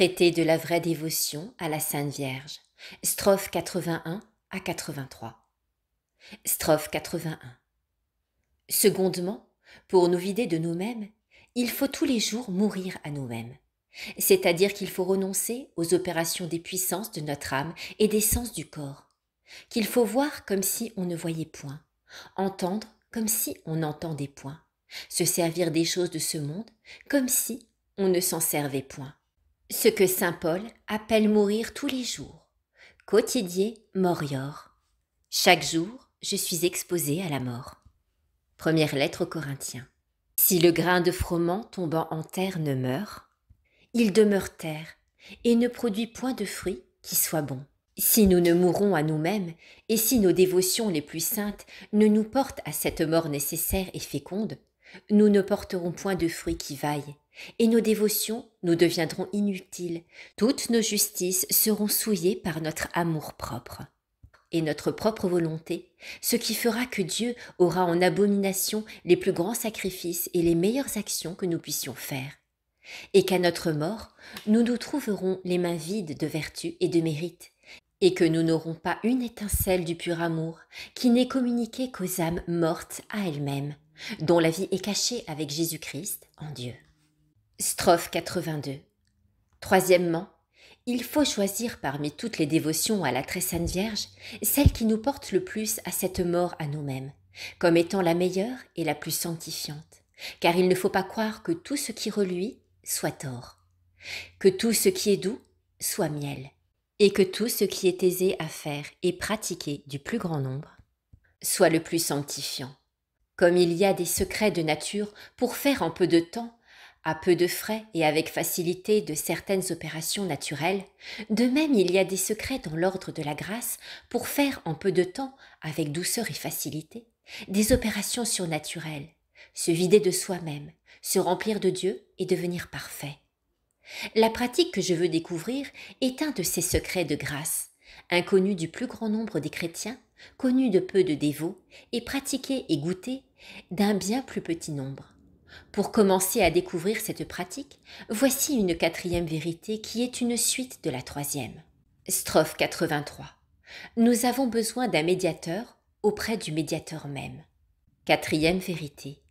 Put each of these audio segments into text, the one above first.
Traité de la vraie dévotion à la Sainte Vierge. Strophe 81 à 83. Strophe 81. Secondement, pour nous vider de nous-mêmes, il faut tous les jours mourir à nous-mêmes. C'est-à-dire qu'il faut renoncer aux opérations des puissances de notre âme et des sens du corps, qu'il faut voir comme si on ne voyait point, entendre comme si on n'entendait point, se servir des choses de ce monde comme si on ne s'en servait point. Ce que saint Paul appelle mourir tous les jours. Quotidie morior. Chaque jour, je suis exposé à la mort. Première lettre aux Corinthiens. Si le grain de froment tombant en terre ne meurt, il demeure terre et ne produit point de fruit qui soit bon. Si nous ne mourons à nous-mêmes et si nos dévotions les plus saintes ne nous portent à cette mort nécessaire et féconde, nous ne porterons point de fruits qui vaillent, et nos dévotions nous deviendront inutiles, toutes nos justices seront souillées par notre amour-propre et notre propre volonté, ce qui fera que Dieu aura en abomination les plus grands sacrifices et les meilleures actions que nous puissions faire, et qu'à notre mort, nous nous trouverons les mains vides de vertu et de mérite, et que nous n'aurons pas une étincelle du pur amour qui n'est communiquée qu'aux âmes mortes à elles-mêmes, dont la vie est cachée avec Jésus-Christ en Dieu. Strophe 82. Troisièmement, il faut choisir parmi toutes les dévotions à la très sainte Vierge celle qui nous porte le plus à cette mort à nous-mêmes, comme étant la meilleure et la plus sanctifiante, car il ne faut pas croire que tout ce qui reluit soit or, que tout ce qui est doux soit miel, et que tout ce qui est aisé à faire et pratiquer du plus grand nombre soit le plus sanctifiant. Comme il y a des secrets de nature pour faire en peu de temps, à peu de frais et avec facilité de certaines opérations naturelles, de même il y a des secrets dans l'ordre de la grâce pour faire en peu de temps, avec douceur et facilité, des opérations surnaturelles, se vider de soi-même, se remplir de Dieu et devenir parfait. La pratique que je veux découvrir est un de ces secrets de grâce, inconnu du plus grand nombre des chrétiens, connu de peu de dévots et pratiqué et goûté d'un bien plus petit nombre. Pour commencer à découvrir cette pratique, voici une quatrième vérité qui est une suite de la troisième. Strophe 83. Nous avons besoin d'un médiateur auprès du médiateur même. Quatrième vérité.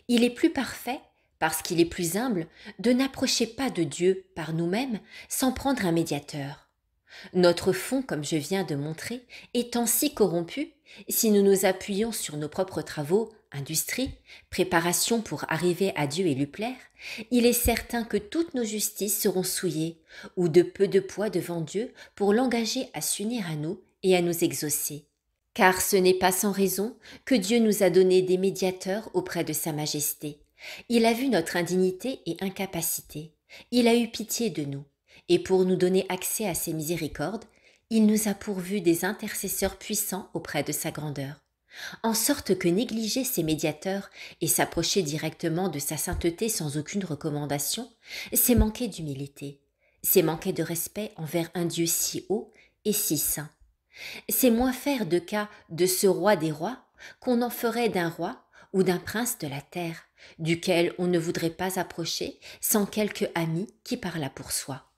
Il est plus parfait, parce qu'il est plus humble, de n'approcher pas de Dieu par nous-mêmes sans prendre un médiateur. Notre fond, comme je viens de montrer, étant si corrompu, si nous nous appuyons sur nos propres travaux, industrie, préparation pour arriver à Dieu et lui plaire, il est certain que toutes nos justices seront souillées, ou de peu de poids devant Dieu pour l'engager à s'unir à nous et à nous exaucer. Car ce n'est pas sans raison que Dieu nous a donné des médiateurs auprès de Sa Majesté. Il a vu notre indignité et incapacité. Il a eu pitié de nous. Et pour nous donner accès à ses miséricordes, il nous a pourvus des intercesseurs puissants auprès de sa grandeur. En sorte que négliger ces médiateurs et s'approcher directement de sa sainteté sans aucune recommandation, c'est manquer d'humilité, c'est manquer de respect envers un Dieu si haut et si saint. C'est moins faire de cas de ce roi des rois qu'on en ferait d'un roi ou d'un prince de la terre, duquel on ne voudrait pas approcher sans quelque ami qui parlât pour soi.